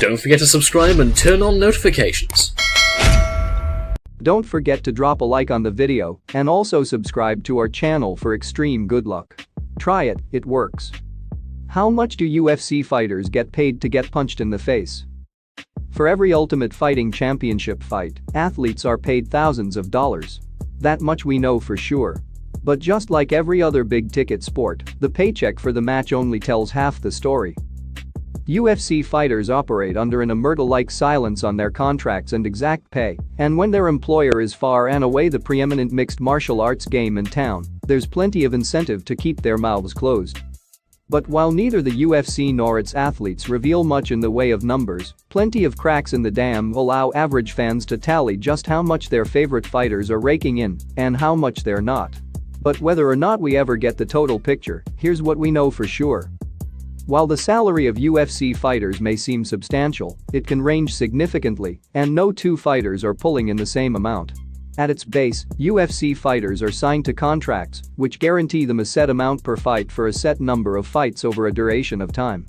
Don't forget to subscribe and turn on notifications. Don't forget to drop a like on the video and also subscribe to our channel for extreme good luck. Try it, it works. How much do UFC fighters get paid to get punched in the face? For every Ultimate Fighting Championship fight, athletes are paid thousands of dollars. That much we know for sure. But just like every other big-ticket sport, the paycheck for the match only tells half the story. UFC fighters operate under an omerta-like silence on their contracts and exact pay, and when their employer is far and away the preeminent mixed martial arts game in town, there's plenty of incentive to keep their mouths closed. But while neither the UFC nor its athletes reveal much in the way of numbers, plenty of cracks in the dam allow average fans to tally just how much their favorite fighters are raking in and how much they're not. But whether or not we ever get the total picture, here's what we know for sure. While the salary of UFC fighters may seem substantial, it can range significantly, and no two fighters are pulling in the same amount. At its base, UFC fighters are signed to contracts, which guarantee them a set amount per fight for a set number of fights over a duration of time.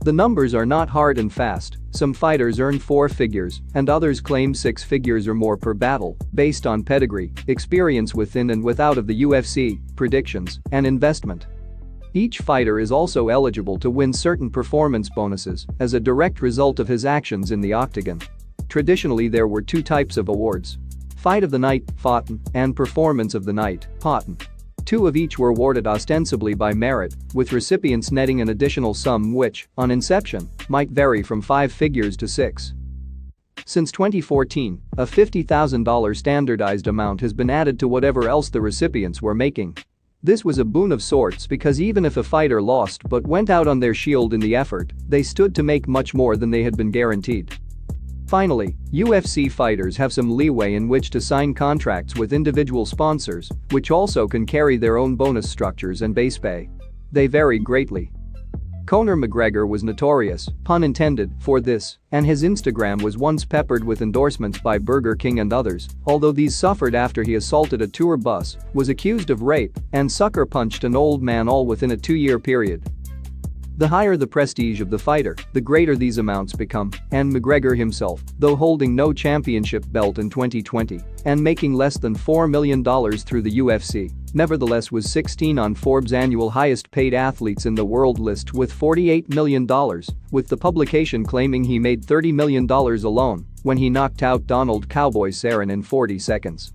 The numbers are not hard and fast. Some fighters earn 4 figures, and others claim 6 figures or more per battle, based on pedigree, experience within and without of the UFC, predictions, and investment. Each fighter is also eligible to win certain performance bonuses as a direct result of his actions in the octagon. Traditionally, there were 2 types of awards: Fight of the Night, FOTN, and Performance of the Night, POTN. 2 of each were awarded ostensibly by merit, with recipients netting an additional sum which, on inception, might vary from 5 figures to 6. Since 2014, a $50,000 standardized amount has been added to whatever else the recipients were making. This was a boon of sorts because even if a fighter lost but went out on their shield in the effort, they stood to make much more than they had been guaranteed. Finally, UFC fighters have some leeway in which to sign contracts with individual sponsors, which also can carry their own bonus structures and base pay. They vary greatly. Conor McGregor was notorious, pun intended, for this, and his Instagram was once peppered with endorsements by Burger King and others, although these suffered after he assaulted a tour bus, was accused of rape, and sucker punched an old man, all within a 2-year period. The higher the prestige of the fighter, the greater these amounts become, and McGregor himself, though holding no championship belt in 2020 and making less than $4 million through the UFC, nevertheless was 16 on Forbes' annual highest-paid athletes in the world list with $48 million, with the publication claiming he made $30 million alone when he knocked out Donald "Cowboy" Cerrone in 40 seconds.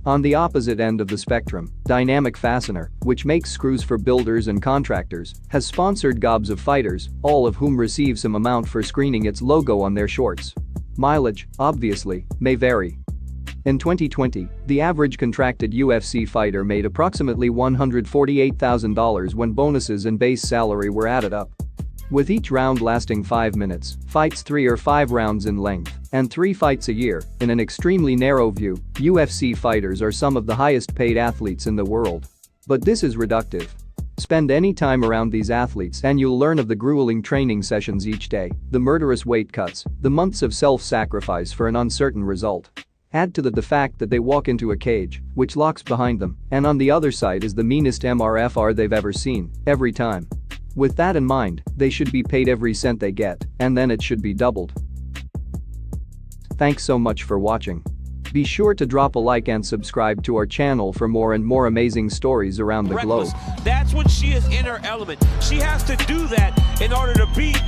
On the opposite end of the spectrum, Dynamic Fastener, which makes screws for builders and contractors, has sponsored gobs of fighters, all of whom receive some amount for screening its logo on their shorts. Mileage, obviously, may vary. In 2020, the average contracted UFC fighter made approximately $148,000 when bonuses and base salary were added up. With each round lasting 5 minutes, fights 3 or 5 rounds in length, and 3 fights a year, in an extremely narrow view, UFC fighters are some of the highest-paid athletes in the world. But this is reductive. Spend any time around these athletes and you'll learn of the grueling training sessions each day, the murderous weight cuts, the months of self-sacrifice for an uncertain result. Add to that the fact that they walk into a cage, which locks behind them, and on the other side is the meanest MRFR they've ever seen, every time. With that in mind, they should be paid every cent they get, and then it should be doubled. Thanks so much for watching. Be sure to drop a like and subscribe to our channel for more and more amazing stories around the globe. That's when she is in her element. She has to do that in order to beat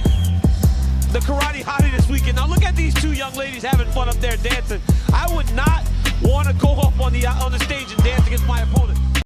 the karate hottie this weekend. Now look at these 2 young ladies having fun up there dancing. I would not want to go up on the stage and dance against my opponent.